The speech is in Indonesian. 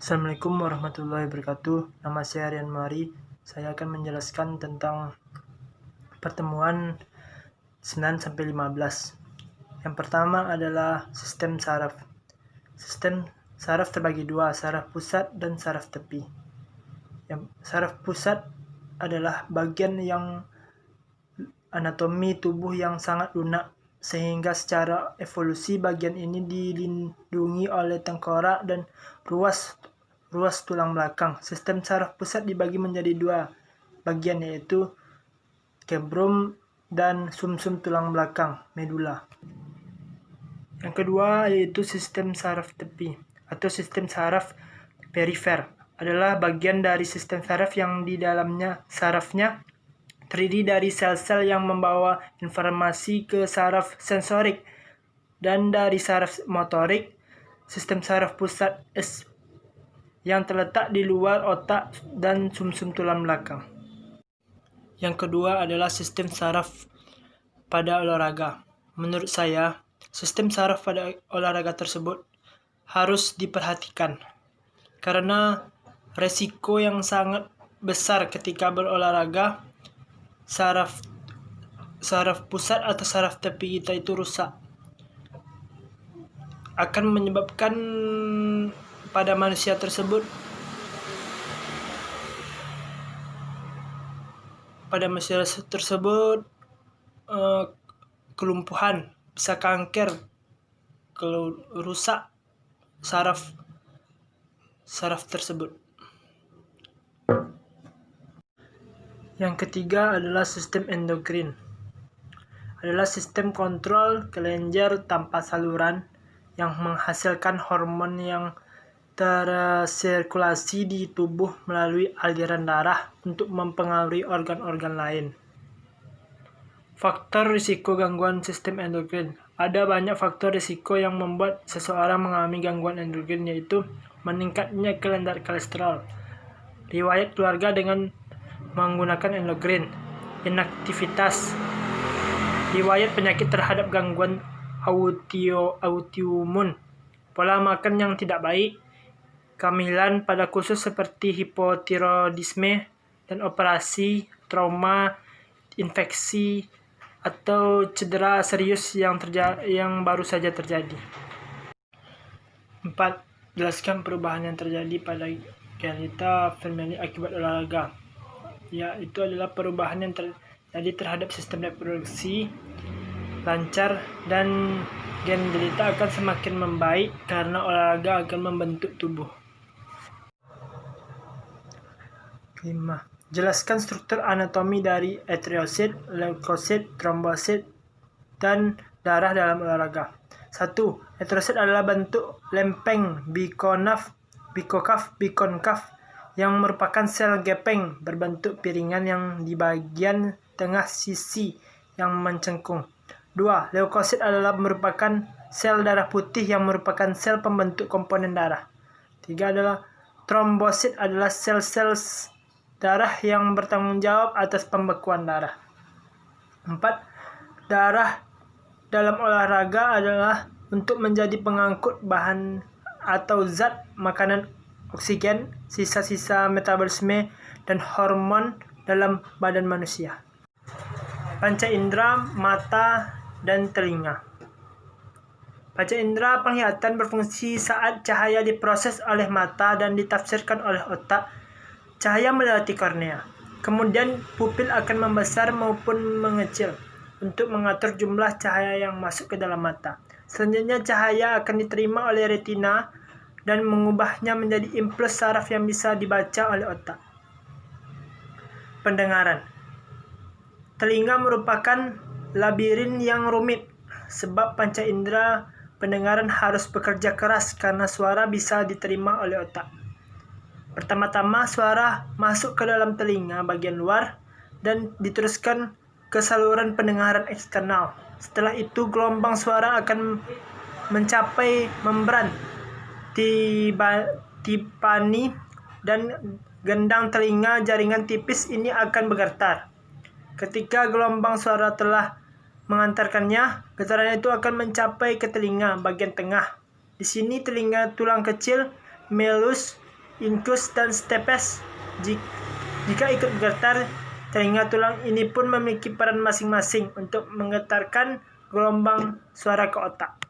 Assalamualaikum warahmatullahi wabarakatuh. Nama saya Rian Mari. Saya akan menjelaskan tentang pertemuan 9-15. Yang pertama adalah sistem saraf. Sistem saraf terbagi dua, saraf pusat dan saraf tepi. Saraf pusat adalah bagian yang anatomi tubuh yang sangat lunak, sehingga secara evolusi bagian ini dilindungi oleh tengkorak dan ruas tulang belakang. Sistem saraf pusat dibagi menjadi dua bagian, yaitu cerebrum dan sumsum tulang belakang, medula. Yang kedua yaitu sistem saraf tepi atau sistem saraf perifer, adalah bagian dari sistem saraf yang di dalamnya sarafnya terdiri dari sel-sel yang membawa informasi ke saraf sensorik dan dari saraf motorik. Sistem saraf pusat yang terletak di luar otak dan sumsum tulang belakang. Yang kedua adalah sistem saraf pada olahraga. Menurut saya, sistem saraf pada olahraga tersebut harus diperhatikan karena resiko yang sangat besar ketika berolahraga saraf pusat atau saraf tepi kita itu rusak, akan menyebabkan pada manusia tersebut kelumpuhan, bisa kanker kalau rusak saraf tersebut. Yang ketiga adalah sistem endokrin, adalah sistem kontrol kelenjar tanpa saluran yang menghasilkan hormon yang tersirkulasi di tubuh melalui aliran darah untuk mempengaruhi organ-organ lain. Faktor risiko gangguan sistem endokrin. Ada banyak faktor risiko yang membuat seseorang mengalami gangguan endokrin, yaitu meningkatnya kadar kolesterol, riwayat keluarga dengan menggunakan endokrin, inaktivitas, riwayat penyakit terhadap gangguan autoimun, pola makan yang tidak baik, kehamilan pada khusus seperti hipotiroidisme, dan operasi, trauma, infeksi, atau cedera serius yang baru saja terjadi. 4. Jelaskan perubahan yang terjadi pada genita famili akibat olahraga. Itu adalah perubahan yang terjadi terhadap sistem reproduksi lancar dan gen jelita akan semakin membaik karena olahraga akan membentuk tubuh. 5. Jelaskan struktur anatomi dari eritrosit, leukosit, trombosit, dan darah dalam olahraga. 1. Eritrosit adalah bentuk lempeng bikonkaf yang merupakan sel gepeng berbentuk piringan yang di bagian tengah sisi yang mencengkung. 2. Leukosit adalah merupakan sel darah putih yang merupakan sel pembentuk komponen darah. 3. adalah trombosit adalah sel-sel darah yang bertanggung jawab atas pembekuan darah. 4. Darah dalam olahraga adalah untuk menjadi pengangkut bahan atau zat makanan, oksigen, sisa-sisa metabolisme, dan hormon dalam badan manusia. Panca indera, mata, dan telinga. Panca indera penglihatan berfungsi saat cahaya diproses oleh mata dan ditafsirkan oleh otak. Cahaya melewati kornea. Kemudian pupil akan membesar maupun mengecil untuk mengatur jumlah cahaya yang masuk ke dalam mata. Selanjutnya cahaya akan diterima oleh retina dan mengubahnya menjadi impuls saraf yang bisa dibaca oleh otak. Pendengaran. Telinga merupakan labirin yang rumit, sebab panca indera pendengaran harus bekerja keras karena suara bisa diterima oleh otak. Pertama-tama suara masuk ke dalam telinga bagian luar dan diteruskan ke saluran pendengaran eksternal. Setelah itu gelombang suara akan mencapai membran tipani dan gendang telinga. Jaringan tipis ini akan bergetar. Ketika gelombang suara telah mengantarkannya, getaran itu akan mencapai ke telinga bagian tengah. Di sini telinga tulang kecil, melus, incus dan stapes. Jika ikut bergetar, telinga tulang ini pun memiliki peran masing-masing untuk menggetarkan gelombang suara ke otak.